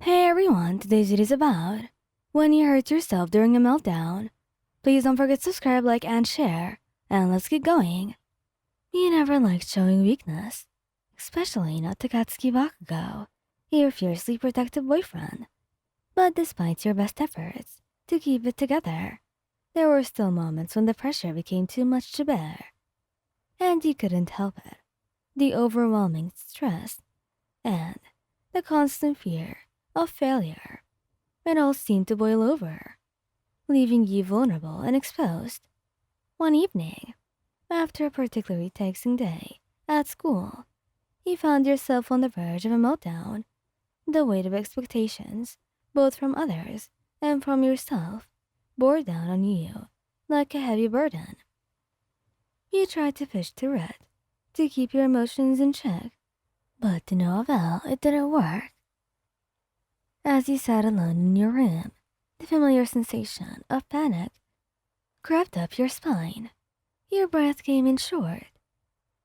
Hey everyone, today's video is about when you hurt yourself during a meltdown. Please don't forget to subscribe, like, and share. And let's get going. You never liked showing weakness, especially not to Katsuki Bakugou, your fiercely protective boyfriend. But despite your best efforts to keep it together, there were still moments when the pressure became too much to bear. And you couldn't help it. The overwhelming stress and the constant fear of failure. It all seemed to boil over, leaving you vulnerable and exposed. One evening, after a particularly taxing day at school, you found yourself on the verge of a meltdown. The weight of expectations, both from others and from yourself, bore down on you like a heavy burden. You tried to push through it, to keep your emotions in check, but to no avail, it didn't work. As you sat alone in your room, the familiar sensation of panic crept up your spine. Your breath came in short,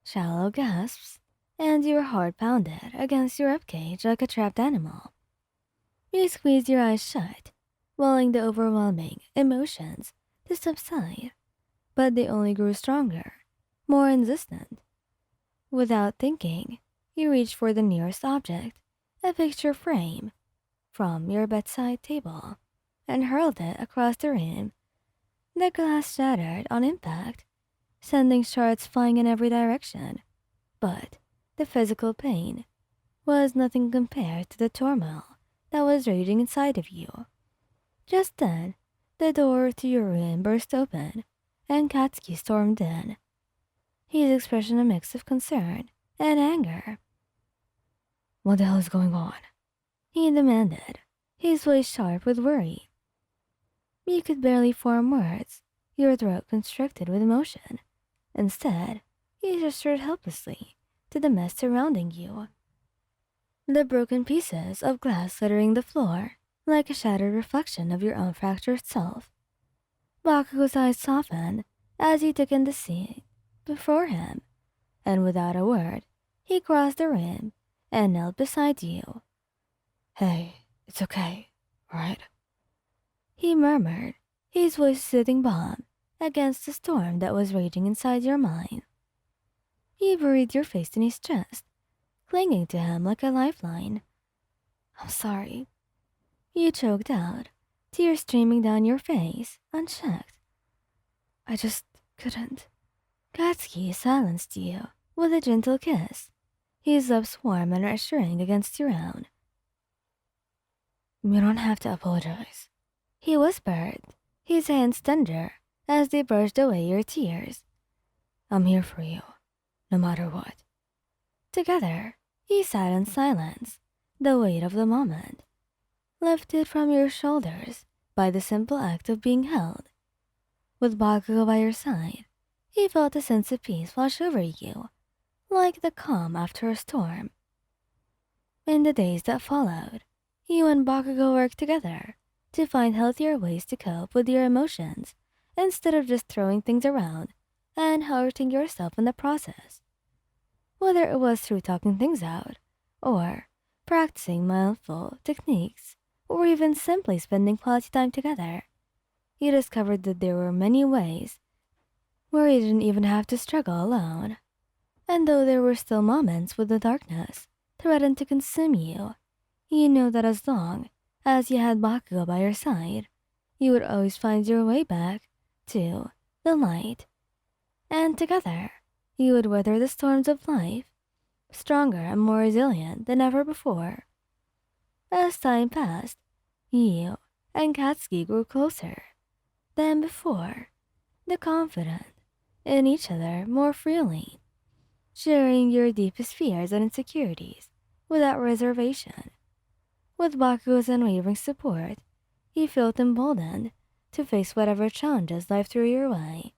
shallow gasps, and your heart pounded against your ribcage like a trapped animal. You squeezed your eyes shut, willing the overwhelming emotions to subside, but they only grew stronger, more insistent. Without thinking, you reached for the nearest object, a picture frame, from your bedside table, and hurled it across the room. The glass shattered on impact, sending shards flying in every direction. But the physical pain was nothing compared to the turmoil that was raging inside of you. Just then, the door to your room burst open, and Katsuki stormed in, his expression a mix of concern and anger. "What the hell is going on?" he demanded, his voice sharp with worry. You could barely form words, your throat constricted with emotion. Instead, you gestured helplessly to the mess surrounding you. The broken pieces of glass littering the floor, like a shattered reflection of your own fractured self. Bakugou's eyes softened as he took in the scene before him, and without a word, he crossed the room and knelt beside you. "Hey, it's okay, right?" he murmured, his voice soothing balm against the storm that was raging inside your mind. You buried your face in his chest, clinging to him like a lifeline. "I'm sorry," you choked out, tears streaming down your face, unchecked. "I just couldn't." Katsuki silenced you with a gentle kiss, his lips warm and reassuring against your own. "You don't have to apologize," he whispered, his hands tender as they brushed away your tears. "I'm here for you, no matter what." Together, you sat in silence, the weight of the moment lifted from your shoulders by the simple act of being held. With Bakugou by your side, you felt a sense of peace wash over you, like the calm after a storm. In the days that followed, you and Bakugou worked together to find healthier ways to cope with your emotions instead of just throwing things around and hurting yourself in the process. Whether it was through talking things out, or practicing mindful techniques, or even simply spending quality time together, you discovered that there were many ways where you didn't even have to struggle alone. And though there were still moments when the darkness threatened to consume you, you know that as long as you had Bakugou by your side, you would always find your way back to the light. And together, you would weather the storms of life, stronger and more resilient than ever before. As time passed, you and Katsuki grew closer than before, the confident in each other more freely, sharing your deepest fears and insecurities without reservation. With Bakugou's unwavering support, you felt emboldened to face whatever challenges life threw your way.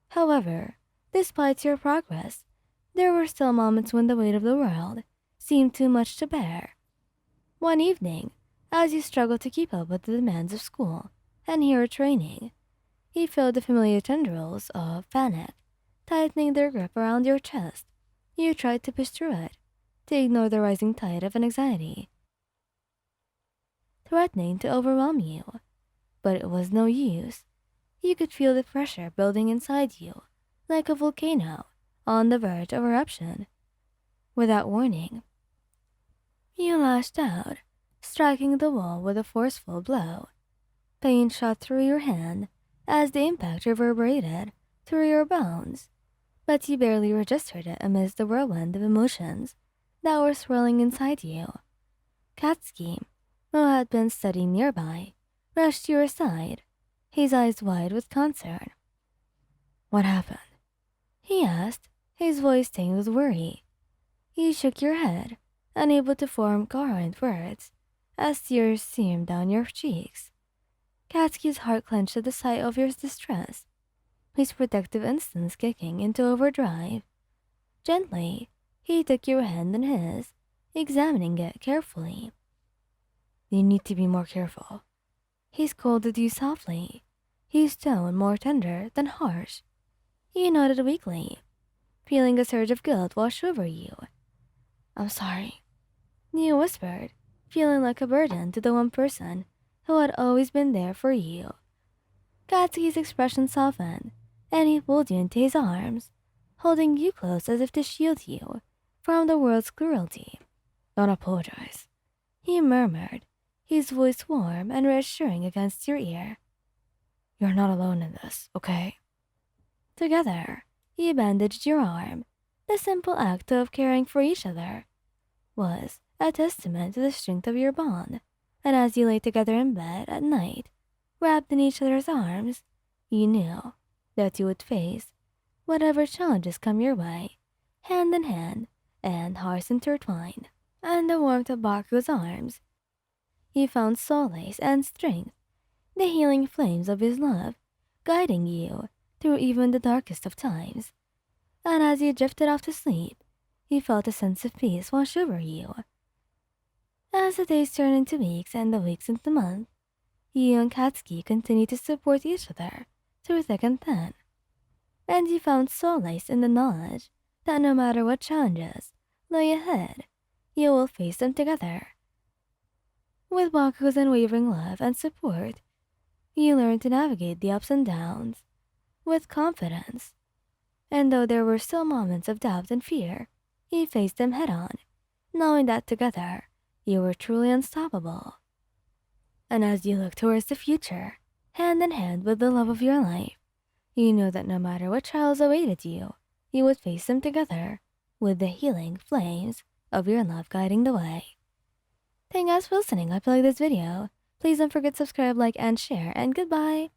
However, despite your progress, there were still moments when the weight of the world seemed too much to bear. One evening, as you struggled to keep up with the demands of school and hero training, you felt the familiar tendrils of panic tightening their grip around your chest. You tried to push through it, to ignore the rising tide of anxiety. threatening to overwhelm you. But it was no use. You could feel the pressure building inside you, like a volcano on the verge of eruption. Without warning, you lashed out, striking the wall with a forceful blow. Pain shot through your hand as the impact reverberated through your bones, but you barely registered it amidst the whirlwind of emotions that were swirling inside you. Katsuki, who had been studying nearby, rushed to your side, his eyes wide with concern. "What happened?" he asked, his voice tinged with worry. You shook your head, unable to form coherent words, as tears streamed down your cheeks. Katsuki's heart clenched at the sight of your distress, his protective instincts kicking into overdrive. Gently, he took your hand in his, examining it carefully. "You need to be more careful." He scolded you softly, his tone more tender than harsh. You nodded weakly, feeling a surge of guilt wash over you. "I'm sorry," you whispered, feeling like a burden to the one person who had always been there for you. Katsuki's expression softened, and he pulled you into his arms, holding you close as if to shield you from the world's cruelty. "Don't apologize," he murmured, his voice warm and reassuring against your ear. "You're not alone in this, okay?" Together, you bandaged your arm. The simple act of caring for each other was a testament to the strength of your bond, and as you lay together in bed at night, wrapped in each other's arms, you knew that you would face whatever challenges come your way, hand in hand and hearts intertwined. And the warmth of Bakugou's arms, you found solace and strength, the healing flames of his love, guiding you through even the darkest of times. And as you drifted off to sleep, you felt a sense of peace wash over you. As the days turned into weeks and the weeks into months, you and Katsuki continued to support each other through thick and thin. And you found solace in the knowledge that no matter what challenges lay ahead, you will face them together. With Bakugou's unwavering love and support, you learned to navigate the ups and downs with confidence. And though there were still moments of doubt and fear, you faced them head on, knowing that together you were truly unstoppable. And as you look towards the future, hand in hand with the love of your life, you know that no matter what trials awaited you, you would face them together with the healing flames of your love guiding the way. Thank you guys for listening. I hope you like this video. Please don't forget to subscribe, like, and share, and goodbye.